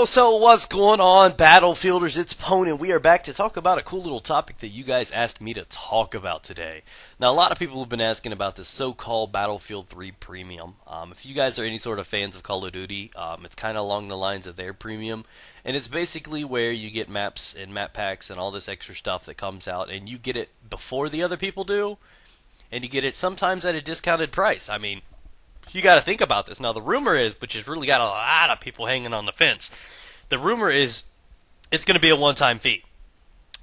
So what's going on, Battlefielders? It's Pwn, and we are back to talk about a cool little topic that you guys asked me to talk about today. Now, a lot of people have been asking about this so-called Battlefield 3 Premium. If you guys are any sort of fans of Call of Duty, it's kind of along the lines of their Premium, and it's basically where you get maps and map packs and all this extra stuff that comes out, and you get it before the other people do, and you get it sometimes at a discounted price. I mean, you got to think about this. Now, the rumor is, which has really got a lot of people hanging on the fence, the rumor is it's going to be a one-time fee.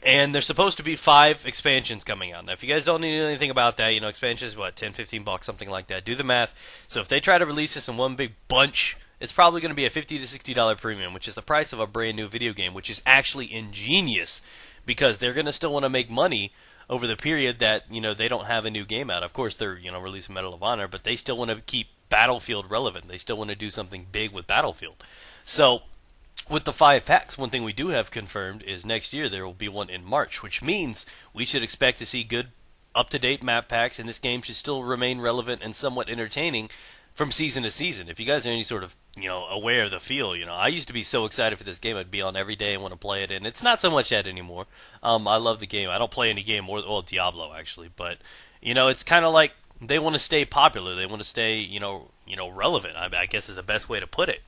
And there's supposed to be 5 expansions coming out. Now, if you guys don't know anything about that, expansions, what, 10, 15 bucks, something like that. Do the math. So if they try to release this in one big bunch, it's probably going to be a $50 to $60 premium, which is the price of a brand new video game, which is actually ingenious because they're going to still want to make money over the period that, they don't have a new game out. Of course, they're, releasing Medal of Honor, but they still want to keep Battlefield relevant. They still want to do something big with Battlefield. So, with the 5 packs, one thing we do have confirmed is next year there will be one in March, which means we should expect to see good, up-to-date map packs, and this game should still remain relevant and somewhat entertaining from season to season. If you guys are any sort of, aware of the feel, I used to be so excited for this game. I'd be on every day and want to play it, and it's not so much that anymore. I love the game. I don't play any game more, well, Diablo, actually, but, it's kind of like they want to stay popular. They want to stay, relevant, I guess is the best way to put it.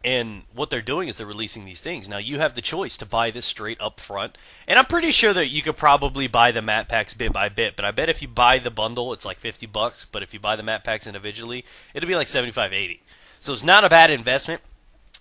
And what they're doing is they're releasing these things. Now, you have the choice to buy this straight up front. And I'm pretty sure that you could probably buy the map packs bit by bit. But I bet if you buy the bundle, it's like $50. But if you buy the map packs individually, it'll be like $75, $80. So it's not a bad investment.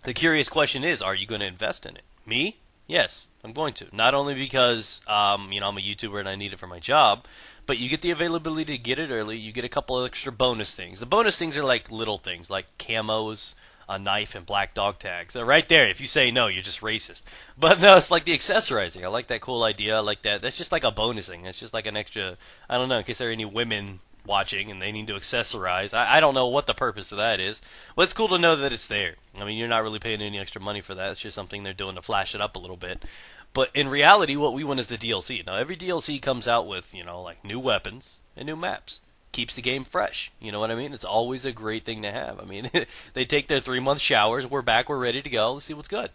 The curious question is, are you going to invest in it? Me? Yes, I'm going to. Not only because, I'm a YouTuber and I need it for my job, but you get the availability to get it early. You get a couple of extra bonus things. The bonus things are like little things, like camos, a knife, and black dog tags. They're right there. If you say no, you're just racist. But no, it's like the accessorizing. I like that cool idea. I like that. That's just like a bonus thing. It's just like an extra, I don't know, in case there are any women watching and they need to accessorize. I don't know what the purpose of that is, but it's cool to know that it's there. I mean, you're not really paying any extra money for that. It's just something they're doing to flash it up a little bit. But in reality, what we want is the DLC. Now, every DLC comes out with, like new weapons and new maps. Keeps the game fresh. You know what I mean? It's always a great thing to have. I mean, they take their 3-month showers. We're back. We're ready to go. Let's see what's good.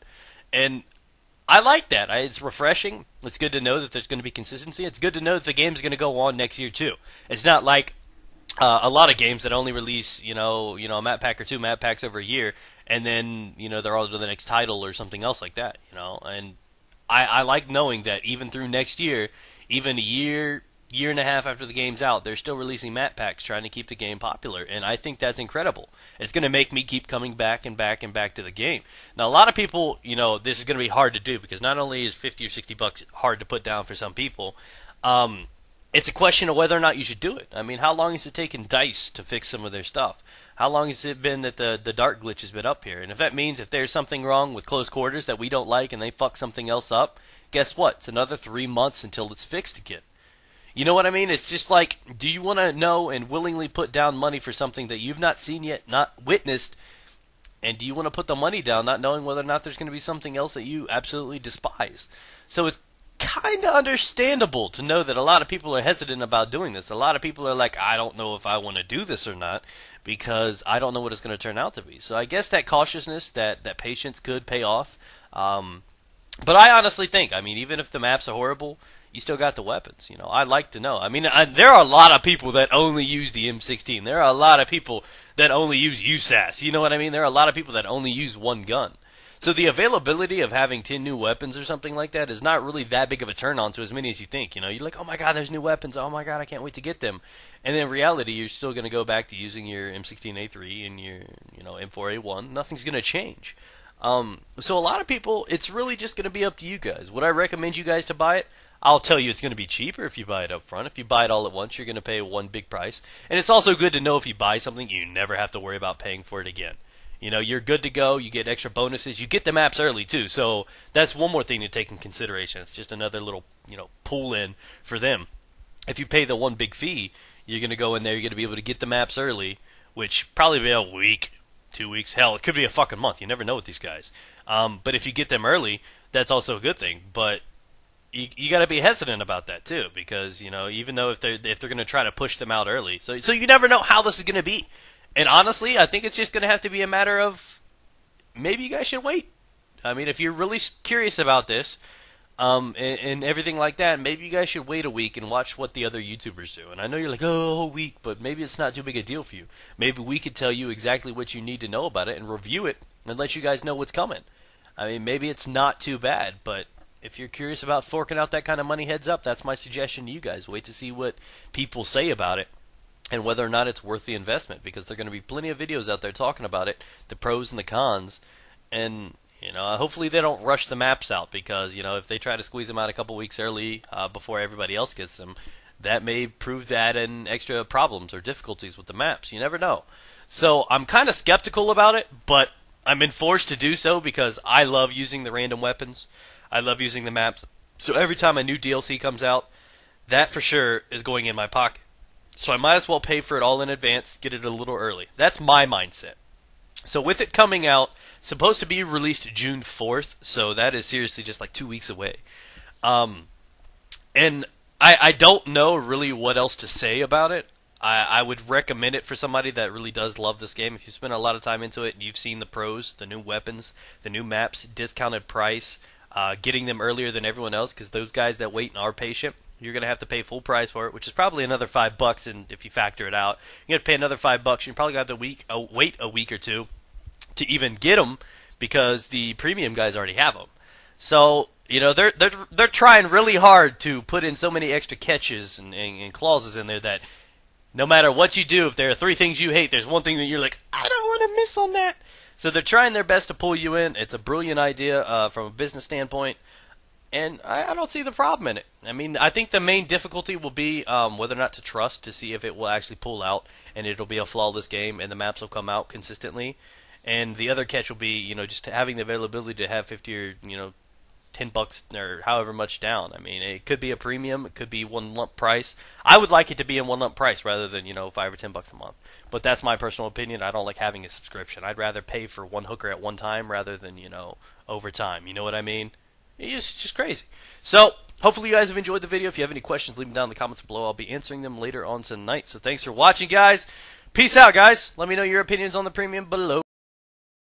And I like that. It's refreshing. It's good to know that there's going to be consistency. It's good to know that the game's going to go on next year, too. It's not like a lot of games that only release, a map pack or 2 map packs over a year, and then, they're all to the next title or something else like that, And I like knowing that even through next year, even a year and a half after the game's out, they're still releasing map packs trying to keep the game popular, and I think that's incredible. It's going to make me keep coming back and back and back to the game. Now, a lot of people, this is going to be hard to do, because not only is $50 or $60 hard to put down for some people, it's a question of whether or not you should do it. I mean, how long has it taken DICE to fix some of their stuff? How long has it been that the dart glitch has been up here? And if that means if there's something wrong with close quarters that we don't like and they fuck something else up, guess what? It's another 3 months until it's fixed again. You know what I mean? It's just like, do you want to know and willingly put down money for something that you've not seen yet, not witnessed, and do you want to put the money down not knowing whether or not there's going to be something else that you absolutely despise? So it's kind of understandable to know that a lot of people are hesitant about doing this. A lot of people are like, I don't know if I want to do this or not because I don't know what it's going to turn out to be. So I guess that cautiousness, that patience could pay off. But I honestly think, even if the maps are horrible, you still got the weapons. I'd like to know. There are a lot of people that only use the M16. There are a lot of people that only use USAS. You know what I mean? There are a lot of people that only use one gun. So the availability of having 10 new weapons or something like that is not really that big of a turn-on to as many as you think. You're like, oh my god, there's new weapons. Oh my god, I can't wait to get them. And in reality, you're still going to go back to using your M16A3 and your M4A1. Nothing's going to change. So a lot of people, it's really just going to be up to you guys. Would I recommend you guys to buy it? I'll tell you it's going to be cheaper if you buy it up front. If you buy it all at once, you're going to pay one big price. And it's also good to know if you buy something, you never have to worry about paying for it again. You're good to go. You get extra bonuses. You get the maps early, too. So that's one more thing to take in consideration. It's just another little, pull in for them. If you pay the one big fee, you're going to go in there. You're going to be able to get the maps early, which probably be a week, 2 weeks. Hell, it could be a fucking month. You never know with these guys. But if you get them early, that's also a good thing. But you got to be hesitant about that too, because even though if they're going to try to push them out early, so you never know how this is going to be. And honestly, I think it's just going to have to be a matter of maybe you guys should wait. I mean, if you're really curious about this, and everything like that, maybe you guys should wait a week and watch what the other YouTubers do. And I know you're like, oh, a week, but maybe it's not too big a deal for you. Maybe we could tell you exactly what you need to know about it and review it and let you guys know what's coming. I mean, maybe it's not too bad, but if you're curious about forking out that kind of money, heads up, that's my suggestion to you guys. Wait to see what people say about it and whether or not it's worth the investment, because there are going to be plenty of videos out there talking about it, the pros and the cons, and hopefully they don't rush the maps out, because, if they try to squeeze them out a couple weeks early before everybody else gets them, that may prove to add in extra problems or difficulties with the maps. You never know. So I'm kind of skeptical about it, but I'm enforced to do so because I love using the random weapons. I love using the maps. So every time a new DLC comes out, that for sure is going in my pocket. So I might as well pay for it all in advance, get it a little early. That's my mindset. So with it coming out, supposed to be released June 4th, so that is seriously just like 2 weeks away. And I don't know really what else to say about it. I would recommend it for somebody that really does love this game. If you spend a lot of time into it, you've seen the pros, the new weapons, the new maps, discounted price, getting them earlier than everyone else, because those guys that wait and are patient, you're going to have to pay full price for it, which is probably another $5, and if you factor it out, you're going to pay another $5. You're probably going to have to wait a week or two to even get them, because the premium guys already have them. So, they're trying really hard to put in so many extra catches and clauses in there that no matter what you do, if there are 3 things you hate, there's one thing that you're like, I don't want to miss on that. So they're trying their best to pull you in. It's a brilliant idea from a business standpoint, and I don't see the problem in it. I mean, I think the main difficulty will be whether or not to trust to see if it will actually pull out and it'll be a flawless game and the maps will come out consistently. And the other catch will be, just having the availability to have 50 or, $10 or however much down. I mean, it could be a premium, it could be one lump price. I would like it to be in one lump price rather than, $5 or $10 a month. But that's my personal opinion. I don't like having a subscription. I'd rather pay for one hooker at one time rather than, over time. You know what I mean? It's just crazy. So, hopefully you guys have enjoyed the video. If you have any questions, leave them down in the comments below. I'll be answering them later on tonight. So thanks for watching, guys. Peace out, guys. Let me know your opinions on the premium below.